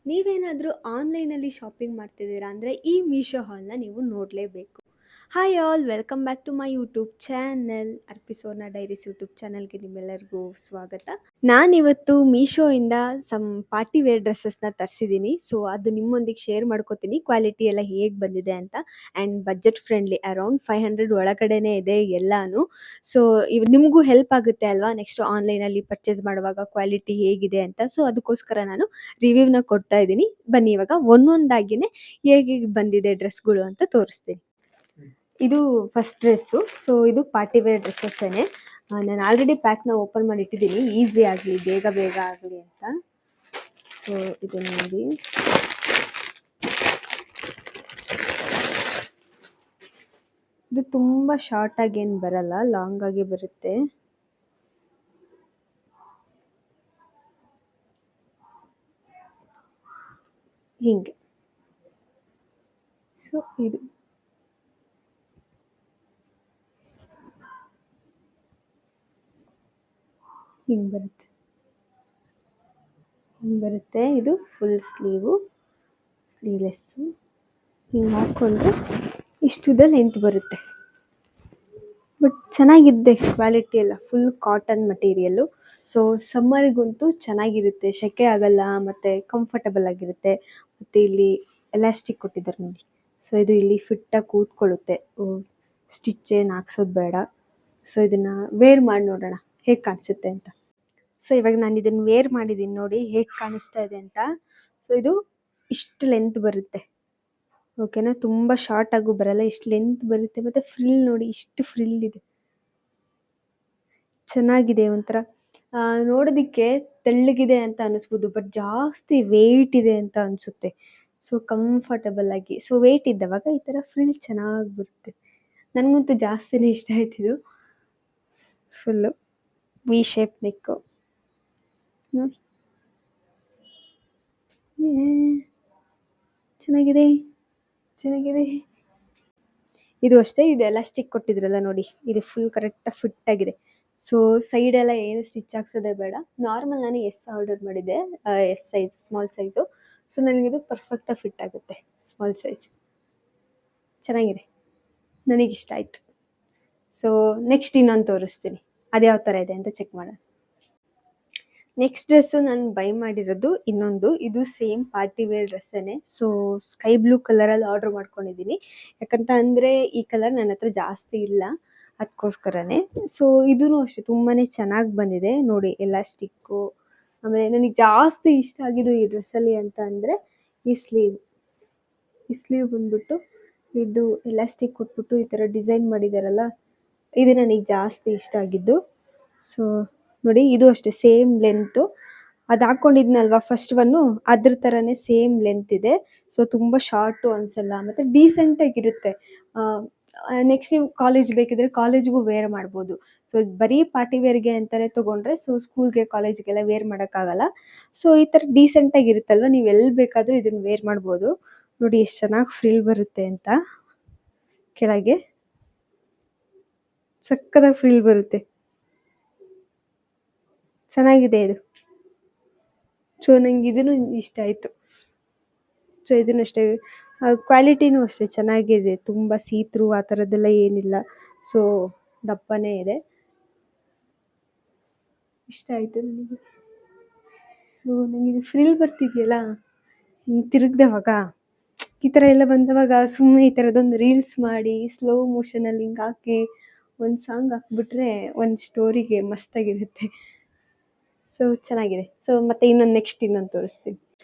ನೀವೇನಾದರೂ ಆನ್‌ಲೈನಲ್ಲಿ ಶಾಪಿಂಗ್ ಮಾಡ್ತಿದ್ದೀರಾ ಅಂದರೆ ಈ ಮೀಶೋ ಹಾಲ್‌ನ ನೀವು ನೋಡಲೇಬೇಕು. Hi all welcome back to my YouTube channel ಅರ್ಪಿಸೋನ ಡೈರೀಸ್ ಯೂಟ್ಯೂಬ್ ಚಾನೆಲ್ಗೆ ನಿಮ್ಮೆಲ್ಲರಿಗೂ ಸ್ವಾಗತ. ನಾನಿವತ್ತು ಮೀಶೋಯಿಂದ ಪಾರ್ಟಿ ವೇರ್ ಡ್ರೆಸ್ಸಸ್ನ ತರಿಸಿದ್ದೀನಿ. ಸೊ ಅದು ನಿಮ್ಮೊಂದಿಗೆ ಶೇರ್ ಮಾಡ್ಕೋತೀನಿ ಕ್ವಾಲಿಟಿ ಎಲ್ಲ ಹೇಗೆ ಬಂದಿದೆ ಅಂತ. ಆ್ಯಂಡ್ ಬಜೆಟ್ ಫ್ರೆಂಡ್ಲಿ ಅರೌಂಡ್ 500 ಒಳಗಡೆನೇ ಇದೆ ಎಲ್ಲಾನು. ಸೊ ನಿಮಗೂ ಹೆಲ್ಪ್ ಆಗುತ್ತೆ ಅಲ್ವಾ ನೆಕ್ಸ್ಟ್ ಆನ್ಲೈನಲ್ಲಿ ಪರ್ಚೇಸ್ ಮಾಡುವಾಗ ಕ್ವಾಲಿಟಿ ಹೇಗಿದೆ ಅಂತ. ಸೊ ಅದಕ್ಕೋಸ್ಕರ ನಾನು ರಿವ್ಯೂವ್ನ ಕೊಡ್ತಾ ಇದ್ದೀನಿ. ಬನ್ನಿ ಇವಾಗ ಒಂದೊಂದಾಗಿನೇ ಹೇಗೆ ಬಂದಿದೆ ಡ್ರೆಸ್ಗಳು ಅಂತ ತೋರಿಸ್ತೀನಿ. ಇದು ಫಸ್ಟ್ ಡ್ರೆಸ್ಸು. ಸೊ ಇದು ಪಾರ್ಟಿ ವೇರ್ ಡ್ರೆಸ್ಸಸ್ಸೇನೆ. ನಾನು ಆಲ್ರೆಡಿ ಪ್ಯಾಕ್ನ ಓಪನ್ ಮಾಡಿ ಇಟ್ಟಿದ್ದೀನಿ ಈಸಿ ಆಗಲಿ ಬೇಗ ಬೇಗ ಆಗಲಿ ಅಂತ. ಸೊ ಇದು ನೋಡಿ, ಇದು ತುಂಬ ಶಾರ್ಟ್ ಆಗಿ ಏನು ಬರಲ್ಲ, ಲಾಂಗ್ ಆಗಿ ಬರುತ್ತೆ. ಹಿಂಗೆ. ಸೊ ಇದು ಹಿಂಗೆ ಬರುತ್ತೆ. ಇದು ಫುಲ್ ಸ್ಲೀವ್ಲೆಸ್ಸು. ಹಿಂಗೆ ಹಾಕ್ಕೊಂಡು ಇಷ್ಟುದ ಲೆಂತ್ ಬರುತ್ತೆ. ಬಟ್ ಚೆನ್ನಾಗಿದೆ ಕ್ವಾಲಿಟಿ ಎಲ್ಲ, ಫುಲ್ ಕಾಟನ್ ಮಟೀರಿಯಲ್ಲು. ಸೊ ಸಮ್ಮರಿಗಂತೂ ಚೆನ್ನಾಗಿರುತ್ತೆ, ಸೆಕೆ ಆಗಲ್ಲ ಮತ್ತು ಕಂಫರ್ಟಬಲ್ ಆಗಿರುತ್ತೆ. ಮತ್ತು ಇಲ್ಲಿ ಎಲಾಸ್ಟಿಕ್ ಕೊಟ್ಟಿದ್ದಾರೆ ನೋಡಿ. ಸೊ ಇದು ಇಲ್ಲಿ ಫಿಟ್ಟಾಗಿ ಕೂತ್ಕೊಳ್ಳುತ್ತೆ, ಸ್ಟಿಚ್ ಏನು ಹಾಕ್ಸೋದು ಬೇಡ. ಸೊ ಇದನ್ನು ವೇರ್ ಮಾಡಿ ನೋಡೋಣ ಹೇಗೆ ಕಾಣಿಸುತ್ತೆ ಅಂತ. ಸೊ ಇವಾಗ ನಾನು ಇದನ್ನು ವೇರ್ ಮಾಡಿದ್ದೀನಿ, ನೋಡಿ ಹೇಗೆ ಕಾಣಿಸ್ತಾ ಇದೆ ಅಂತ. ಸೊ ಇದು ಇಷ್ಟು ಲೆಂತ್ ಬರುತ್ತೆ, ಓಕೆನಾ. ತುಂಬ ಶಾರ್ಟ್ ಆಗೂ ಬರಲ್ಲ, ಇಷ್ಟು ಲೆಂತ್ ಬರುತ್ತೆ. ಮತ್ತು ಫ್ರಿಲ್ ನೋಡಿ, ಇಷ್ಟು ಫ್ರಿಲ್ ಇದೆ, ಚೆನ್ನಾಗಿದೆ. ಒಂಥರ ನೋಡೋದಕ್ಕೆ ತೆಳ್ಳಗಿದೆ ಅಂತ ಅನಿಸ್ಬೋದು, ಬಟ್ ಜಾಸ್ತಿ ವೆಯ್ಟ್ ಇದೆ ಅಂತ ಅನಿಸುತ್ತೆ. ಸೊ ಕಂಫರ್ಟಬಲ್ ಆಗಿ, ಸೊ ವೆಯ್ಟ್ ಇದ್ದವಾಗ ಈ ಥರ ಫ್ರಿಲ್ ಚೆನ್ನಾಗಿ ಬರುತ್ತೆ. ನನಗಂತೂ ಜಾಸ್ತಿನೇ ಇಷ್ಟ ಆಯ್ತಿದು. ಫುಲ್ಲು ವಿ ಶೇಪ್ ನೆಕ್ಕು ನೋಡಿ, ಚೆನ್ನಾಗಿದೆ. ಇದು ಅಷ್ಟೇ, ಇದು ಎಲಾಸ್ಟಿಕ್ ಕೊಟ್ಟಿದ್ರಲ್ಲ ನೋಡಿ, ಇದು ಫುಲ್ ಕರೆಕ್ಟಾಗಿ ಫಿಟ್ ಆಗಿದೆ. ಸೊ ಸೈಡೆಲ್ಲ ಏನು ಸ್ಟಿಚ್ ಹಾಕ್ಸೋದೇ ಬೇಡ. ನಾರ್ಮಲ್ ನಾನು ಆರ್ಡರ್ ಮಾಡಿದ್ದೆ, ಸೈಜ್ ಸ್ಮಾಲ್ ಸೈಜು. ಸೊ ನನಗಿದು ಪರ್ಫೆಕ್ಟಾಗಿ ಫಿಟ್ ಆಗುತ್ತೆ, ಸ್ಮಾಲ್ ಸೈಜ್. ಚೆನ್ನಾಗಿದೆ, ನನಗಿಷ್ಟ ಆಯಿತು. ಸೊ ನೆಕ್ಸ್ಟ್ ಇನ್ನೊಂದು ತೋರಿಸ್ತೀನಿ, ಅದು ಯಾವ ಥರ ಇದೆ ಅಂತ ಚೆಕ್ ಮಾಡೋಣ. ನೆಕ್ಸ್ಟ್ ಡ್ರೆಸ್ಸು ನಾನು ಬೈ ಮಾಡಿರೋದು ಇನ್ನೊಂದು, ಇದು ಸೇಮ್ ಪಾರ್ಟಿ ವೇರ್ ಡ್ರೆಸ್ಸೇನೆ. ಸೊ ಸ್ಕೈ ಬ್ಲೂ ಕಲರಲ್ಲಿ ಆರ್ಡ್ರ್ ಮಾಡ್ಕೊಂಡಿದ್ದೀನಿ, ಯಾಕಂತ ಅಂದರೆ ಈ ಕಲರ್ ನನ್ನ ಹತ್ರ ಜಾಸ್ತಿ ಇಲ್ಲ, ಅದಕ್ಕೋಸ್ಕರನೇ. ಸೊ ಇದೂ ಅಷ್ಟೇ ತುಂಬಾ ಚೆನ್ನಾಗಿ ಬಂದಿದೆ ನೋಡಿ, ಎಲಾಸ್ಟಿಕ್ಕು. ಆಮೇಲೆ ನನಗೆ ಜಾಸ್ತಿ ಇಷ್ಟ ಆಗಿದ್ದು ಈ ಡ್ರೆಸ್ಸಲ್ಲಿ ಅಂತ ಅಂದರೆ ಈ ಸ್ಲೀವ್ ಬಂದ್ಬಿಟ್ಟು ಇದು ಎಲಾಸ್ಟಿಕ್ ಕೊಟ್ಬಿಟ್ಟು ಈ ಥರ ಡಿಸೈನ್ ಮಾಡಿದಾರಲ್ಲ, ಇದು ನನಗೆ ಜಾಸ್ತಿ ಇಷ್ಟ ಆಗಿದ್ದು. ಸೊ ನೋಡಿ, ಇದು ಅಷ್ಟೇ ಸೇಮ್ ಲೆಂತು. ಅದು ಹಾಕ್ಕೊಂಡಿದ್ನಲ್ವ ಫಸ್ಟ್ ಒನ್ನು, ಅದ್ರ ಥರನೇ ಸೇಮ್ ಲೆಂತ್ ಇದೆ. ಸೊ ತುಂಬ ಶಾರ್ಟು ಅನಿಸಲ್ಲ, ಮತ್ತು ಡೀಸೆಂಟಾಗಿರುತ್ತೆ. ನೆಕ್ಸ್ಟ್ ನೀವು ಕಾಲೇಜ್ ಬೇಕಿದ್ರೆ ಕಾಲೇಜ್ಗೂ ವೇರ್ ಮಾಡ್ಬೋದು. ಸೊ ಬರೀ ಪಾರ್ಟಿ ವೇರ್ಗೆ ಅಂತಲೇ ತೊಗೊಂಡ್ರೆ, ಸೊ ಸ್ಕೂಲ್ಗೆ ಕಾಲೇಜ್ಗೆಲ್ಲ ವೇರ್ ಮಾಡೋಕ್ಕಾಗಲ್ಲ. ಸೊ ಈ ಥರ ಡೀಸೆಂಟಾಗಿರುತ್ತಲ್ವ, ನೀವು ಎಲ್ಲಿ ಬೇಕಾದರೂ ಇದನ್ನು ವೇರ್ ಮಾಡ್ಬೋದು. ನೋಡಿ ಎಷ್ಟು ಚೆನ್ನಾಗಿ ಫ್ರಿಲ್ ಬರುತ್ತೆ ಅಂತ, ಕೆಳಗೆ ಸಕ್ಕತ್ತಾಗಿ ಫ್ರಿಲ್ ಬರುತ್ತೆ, ಚೆನ್ನಾಗಿದೆ ಇದು. ಸೊ ನಂಗೆ ಇದೂ ಇಷ್ಟ ಆಯಿತು. ಸೊ ಇದನ್ನು ಅಷ್ಟೇ, ಕ್ವಾಲಿಟಿನೂ ಅಷ್ಟೇ ಚೆನ್ನಾಗಿದೆ, ತುಂಬ ಸೀತ್ರೂ ಆ ಥರದ್ದೆಲ್ಲ ಏನಿಲ್ಲ. ಸೊ ದಪ್ಪನೇ ಇದೆ, ಇಷ್ಟ ಆಯಿತು ನನಗೆ. ಸೊ ನನಗಿದು ಫ್ರಿಲ್ ಬರ್ತಿದೆಯಲ್ಲ, ಹಿಂಗೆ ತಿರುಗ್ದವಾಗ ಈ ಥರ ಎಲ್ಲ ಬಂದವಾಗ ಸುಮ್ಮನೆ ಈ ಥರದೊಂದು ರೀಲ್ಸ್ ಮಾಡಿ ಸ್ಲೋ ಮೋಷನಲ್ಲಿ ಹಿಂಗೆ ಹಾಕಿ ಒಂದು ಸಾಂಗ್ ಹಾಕ್ಬಿಟ್ರೆ ಒಂದು ಸ್ಟೋರಿಗೆ ಮಸ್ತಾಗಿರುತ್ತೆ. ಸೊ ಚೆನ್ನಾಗಿದೆ. ಸೊ ಮತ್ತು ಇನ್ನೊಂದು ತೋರಿಸ್ತೀನಿ.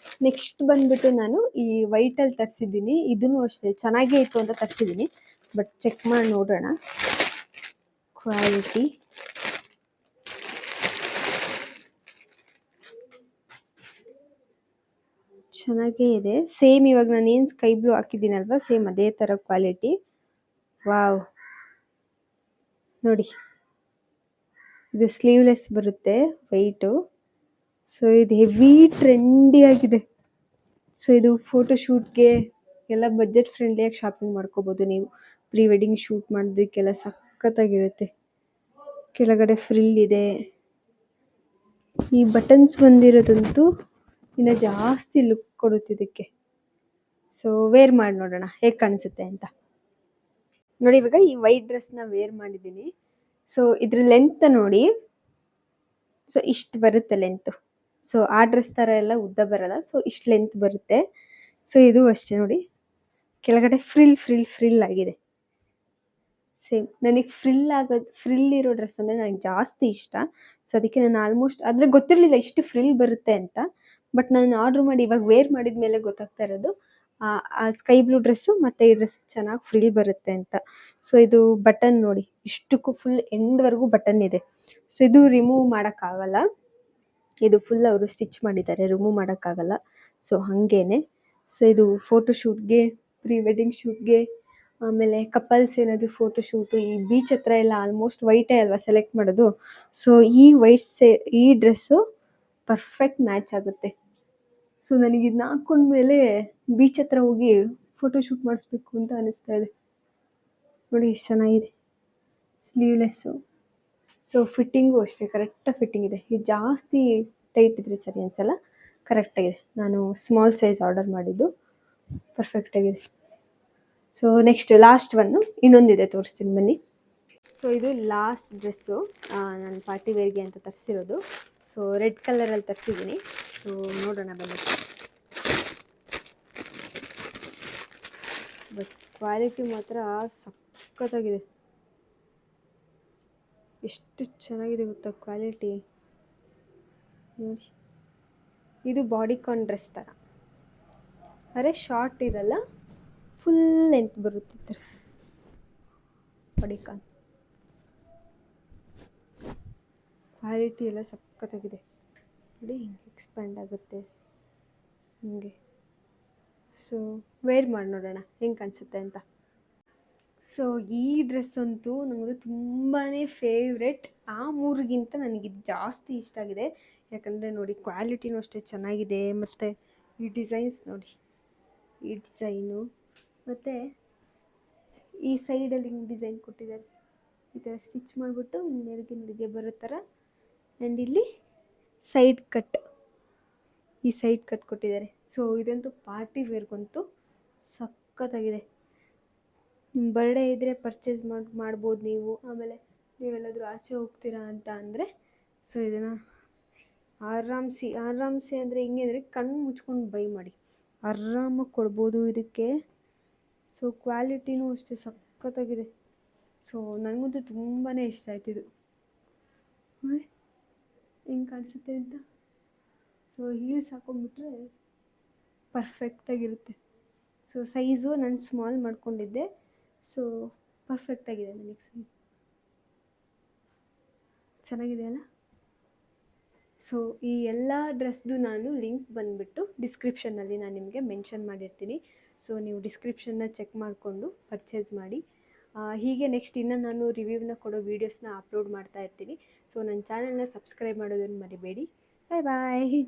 ನೆಕ್ಸ್ಟ್ ಬಂದ್ಬಿಟ್ಟು ನಾನು ಈ ವೈಟಲ್ಲಿ ತರಿಸಿದ್ದೀನಿ, ಇದೂ ಅಷ್ಟೇ ಚೆನ್ನಾಗೇ ಇತ್ತು ಅಂತ ತರಿಸಿದ್ದೀನಿ. ಬಟ್ ಚೆಕ್ ಮಾಡಿ ನೋಡೋಣ ಕ್ವಾಲಿಟಿ. ಚೆನ್ನಾಗೇ ಇದೆ, ಸೇಮ್ ಇವಾಗ ನಾನು ಏನು ಸ್ಕೈ ಬ್ಲೂ ಹಾಕಿದ್ದೀನಲ್ವ, ಸೇಮ್ ಅದೇ ಥರ ಕ್ವಾಲಿಟಿ. ವಾವ್, ನೋಡಿ ಇದು ಸ್ಲೀವ್ಲೆಸ್ ಬರುತ್ತೆ, ವೈಟು. ಸೊ ಇದು ಹೆವಿ ಟ್ರೆಂಡಿ ಆಗಿದೆ. ಸೊ ಇದು ಫೋಟೋಶೂಟ್ಗೆ ಎಲ್ಲ ಬಜೆಟ್ ಫ್ರೆಂಡ್ಲಿಯಾಗಿ ಶಾಪಿಂಗ್ ಮಾಡ್ಕೋಬೋದು ನೀವು. ಪ್ರೀ ವೆಡ್ಡಿಂಗ್ ಶೂಟ್ ಮಾಡೋದಕ್ಕೆಲ್ಲ ಸಖತ್ತಾಗಿರುತ್ತೆ. ಕೆಳಗಡೆ ಫ್ರಿಲ್ ಇದೆ. ಈ ಬಟನ್ಸ್ ಬಂದಿರೋದಂತೂ ಇನ್ನು ಜಾಸ್ತಿ ಲುಕ್ ಕೊಡುತ್ತೆ ಇದಕ್ಕೆ. ಸೊ ವೇರ್ ಮಾಡಿ ನೋಡೋಣ ಹೇಗೆ ಕಾಣಿಸುತ್ತೆ ಅಂತ. ನೋಡಿ ಇವಾಗ ಈ ವೈಟ್ ಡ್ರೆಸ್ನ ವೇರ್ ಮಾಡಿದ್ದೀನಿ. ಸೊ ಇದ್ರ ಲೆಂತ್ ನೋಡಿ, ಸೊ ಇಷ್ಟು ಬರುತ್ತೆ ಲೆಂತ್. ಸೊ ಆ ಡ್ರೆಸ್ ಥರ ಎಲ್ಲ ಉದ್ದ ಬರಲ್ಲ, ಸೊ ಇಷ್ಟು ಲೆಂತ್ ಬರುತ್ತೆ. ಸೊ ಇದು ಅಷ್ಟೇ ನೋಡಿ, ಕೆಳಗಡೆ ಫ್ರಿಲ್ ಆಗಿದೆ. ಸೇಮ್ ನನಗೆ ಫ್ರಿಲ್ ಇರೋ ಡ್ರೆಸ್ ಅಂದರೆ ನನಗೆ ಜಾಸ್ತಿ ಇಷ್ಟ. ಸೊ ಅದಕ್ಕೆ ನಾನು ಆಲ್ಮೋಸ್ಟ್ ಆದರೆ ಗೊತ್ತಿರಲಿಲ್ಲ ಇಷ್ಟು ಫ್ರಿಲ್ ಬರುತ್ತೆ ಅಂತ. ಬಟ್ ನಾನು ಆರ್ಡ್ರ್ ಮಾಡಿ ಇವಾಗ ವೇರ್ ಮಾಡಿದ ಮೇಲೆ ಗೊತ್ತಾಗ್ತಾ ಇರೋದು ಆ ಸ್ಕೈ ಬ್ಲೂ ಡ್ರೆಸ್ಸು ಮತ್ತು ಈ ಡ್ರೆಸ್ ಚೆನ್ನಾಗಿ ಫ್ರಿಲ್ ಬರುತ್ತೆ ಅಂತ. ಸೊ ಇದು ಬಟನ್ ನೋಡಿ, ಇಷ್ಟಕ್ಕೂ ಫುಲ್ ಎಂಡ್ವರೆಗೂ ಬಟನ್ ಇದೆ. ಸೊ ಇದು ರಿಮೂವ್ ಮಾಡೋಕ್ಕಾಗಲ್ಲ, ಇದು ಫುಲ್ ಅವರು ಸ್ಟಿಚ್ ಮಾಡಿದ್ದಾರೆ, ರಿಮೂವ್ ಮಾಡೋಕ್ಕಾಗಲ್ಲ. ಸೊ ಹಾಗೇನೆ. ಸೊ ಇದು ಫೋಟೋಶೂಟ್ಗೆ, ಪ್ರೀ ವೆಡ್ಡಿಂಗ್ ಶೂಟ್ಗೆ, ಆಮೇಲೆ ಕಪಲ್ಸ್ ಏನಾದರೂ ಫೋಟೋಶೂಟು, ಈ ಬೀಚ್ ಹತ್ರ ಎಲ್ಲ ಆಲ್ಮೋಸ್ಟ್ ವೈಟೇ ಅಲ್ವಾ ಸೆಲೆಕ್ಟ್ ಮಾಡೋದು. ಸೊ ಈ ಡ್ರೆಸ್ಸು ಪರ್ಫೆಕ್ಟ್ ಮ್ಯಾಚ್ ಆಗುತ್ತೆ. ಸೊ ನನಗೆ ಇದನ್ನ ಹಾಕ್ಕೊಂಡ್ಮೇಲೆ ಬೀಚ್ ಹತ್ರ ಹೋಗಿ ಫೋಟೋಶೂಟ್ ಮಾಡಿಸ್ಬೇಕು ಅಂತ ಅನ್ನಿಸ್ತಾ ಇದೆ. ನೋಡಿ ಎಷ್ಟು ಚೆನ್ನಾಗಿದೆ, ಸ್ಲೀವ್ಲೆಸ್ಸು. ಸೊ ಫಿಟ್ಟಿಂಗು ಅಷ್ಟೇ ಕರೆಕ್ಟಾಗಿ ಫಿಟ್ಟಿಂಗ್ ಇದೆ. ಇದು ಜಾಸ್ತಿ ಟೈಟ್ ಇದ್ರೆ ಸರಿ ಅನಿಸಲ್ಲ, ಕರೆಕ್ಟಾಗಿದೆ. ನಾನು ಸ್ಮಾಲ್ ಸೈಜ್ ಆರ್ಡರ್ ಮಾಡಿದ್ದು, ಪರ್ಫೆಕ್ಟಾಗಿದೆ. ಸೊ ನೆಕ್ಸ್ಟ್ ಲಾಸ್ಟ್ ಒನ್ನು ಇನ್ನೊಂದಿದೆ, ತೋರಿಸ್ತೀನಿ ಬನ್ನಿ. ಸೊ ಇದು ಲಾಸ್ಟ್ ಡ್ರೆಸ್ಸು, ನಾನು ಪಾರ್ಟಿ ವೇರ್ಗೆ ಅಂತ ತರಿಸಿರೋದು. ಸೊ ರೆಡ್ ಕಲರಲ್ಲಿ ತರಿಸಿದ್ದೀನಿ. ಸೊ ನೋಡೋಣ ಬನ್ನಿ. ಬಟ್ ಕ್ವಾಲಿಟಿ ಮಾತ್ರ ಸಖತ್ತಾಗಿದೆ. ಎಷ್ಟು ಚೆನ್ನಾಗಿದೆ ಗೊತ್ತಾ ಕ್ವಾಲಿಟಿ ನೋಡಿ. ಇದು ಬಾಡಿಕಾನ್ ಡ್ರೆಸ್ ಥರ, ಅರೆ ಶಾರ್ಟ್ ಇರಲ್ಲ, ಫುಲ್ ಲೆಂತ್ ಬರುತ್ತೆ ಬಾಡಿಕಾನ್. ಕ್ವಾಲಿಟಿ ಎಲ್ಲ ಸಖತ್ತಾಗಿದೆ ನೋಡಿ, ಹಿಂಗೆ ಎಕ್ಸ್ಪ್ಯಾಂಡ್ ಆಗುತ್ತೆ ಹಿಂಗೆ. ಸೊ ವೇರ್ ಮಾಡಿ ನೋಡೋಣ ಹೆಂಗೆ ಕಾಣಿಸುತ್ತೆ ಅಂತ. ಸೊ ಈ ಡ್ರೆಸ್ ಅಂತೂ ನಮ್ಮದು ತುಂಬಾ ಫೇವ್ರೆಟ್. ಆ ಮೂರಿಗಿಂತ ನನಗಿದು ಜಾಸ್ತಿ ಇಷ್ಟ ಆಗಿದೆ. ಯಾಕಂದರೆ ನೋಡಿ ಕ್ವಾಲಿಟಿನೂ ಅಷ್ಟೇ ಚೆನ್ನಾಗಿದೆ, ಮತ್ತು ಈ ಡಿಸೈನ್ಸ್ ನೋಡಿ, ಈ ಡಿಸೈನು ಮತ್ತು ಈ ಸೈಡಲ್ಲಿ ಹಿಂಗೆ ಡಿಸೈನ್ ಕೊಟ್ಟಿದ್ದಾರೆ, ಈ ಥರ ಸ್ಟಿಚ್ ಮಾಡಿಬಿಟ್ಟು ನೆರಿಗೆ ಬರೋ ಥರ. ಆ್ಯಂಡ್ ಇಲ್ಲಿ ಸೈಡ್ ಕಟ್, ಈ ಸೈಡ್ ಕಟ್ ಕೊಟ್ಟಿದ್ದಾರೆ. ಸೊ ಇದಂತೂ ಪಾರ್ಟಿ ವೇರ್ಗಂತೂ ಸಖತ್ತಾಗಿದೆ. ನಿಮ್ಮ ಬರ್ಡೇ ಇದ್ದರೆ ಪರ್ಚೇಸ್ ಮಾಡ್ಬೋದು ನೀವು. ಆಮೇಲೆ ನೀವೆಲ್ಲಾದರೂ ಆಚೆ ಹೋಗ್ತೀರಾ ಅಂತ ಅಂದರೆ ಸೊ ಇದನ್ನು ಆರಾಮ್ಸೆ ಅಂದರೆ ಹಿಂಗೆ ಅಂದರೆ ಕಣ್ಣು ಮುಚ್ಕೊಂಡು ಬೈ ಮಾಡಿ ಆರಾಮಾಗಿ ಕೊಡ್ಬೋದು ಇದಕ್ಕೆ. ಸೊ ಕ್ವಾಲಿಟಿನೂ ಅಷ್ಟೇ ಸಖತ್ತಾಗಿದೆ. ಸೊ ನನಗಂತೂ ತುಂಬಾ ಇಷ್ಟ ಆಯ್ತು ಇದು. ಹೆಂಗೆ ಕಾಣಿಸುತ್ತೆ ಅಂತ. ಸೊ ಹೀಲ್ಸ್ ಹಾಕೊಂಡ್ಬಿಟ್ರೆ ಪರ್ಫೆಕ್ಟಾಗಿರುತ್ತೆ. ಸೊ ಸೈಜು ನಾನು ಸ್ಮಾಲ್ ಮಾಡ್ಕೊಂಡಿದ್ದೆ, ಸೊ ಪರ್ಫೆಕ್ಟಾಗಿದೆ ನನಗೆ ಸೈಜ್. ಚೆನ್ನಾಗಿದೆ ಅಲ್ಲ. ಸೊ ಈ ಎಲ್ಲ ಡ್ರೆಸ್ದು ನಾನು ಲಿಂಕ್ ಬಂದುಬಿಟ್ಟು ಡಿಸ್ಕ್ರಿಪ್ಷನ್ನಲ್ಲಿ ನಾನು ನಿಮಗೆ ಮೆನ್ಷನ್ ಮಾಡಿರ್ತೀನಿ. ಸೊ ನೀವು ಡಿಸ್ಕ್ರಿಪ್ಷನ್ನ ಚೆಕ್ ಮಾಡಿಕೊಂಡು ಪರ್ಚೇಸ್ ಮಾಡಿ. ಹೀಗೆ ನೆಕ್ಸ್ಟ್ ಇನ್ನೂ ನಾನು ರಿವ್ಯೂನ ಕೊಡೋ ವೀಡಿಯೋಸ್ನ ಅಪ್ಲೋಡ್ ಮಾಡ್ತಾ ಇರ್ತೀನಿ. ಸೊ ನನ್ನ ಚಾನಲ್ನ ಸಬ್ಸ್ಕ್ರೈಬ್ ಮಾಡೋದನ್ನು ಮರಿಬೇಡಿ. ಬಾಯ್ ಬಾಯ್.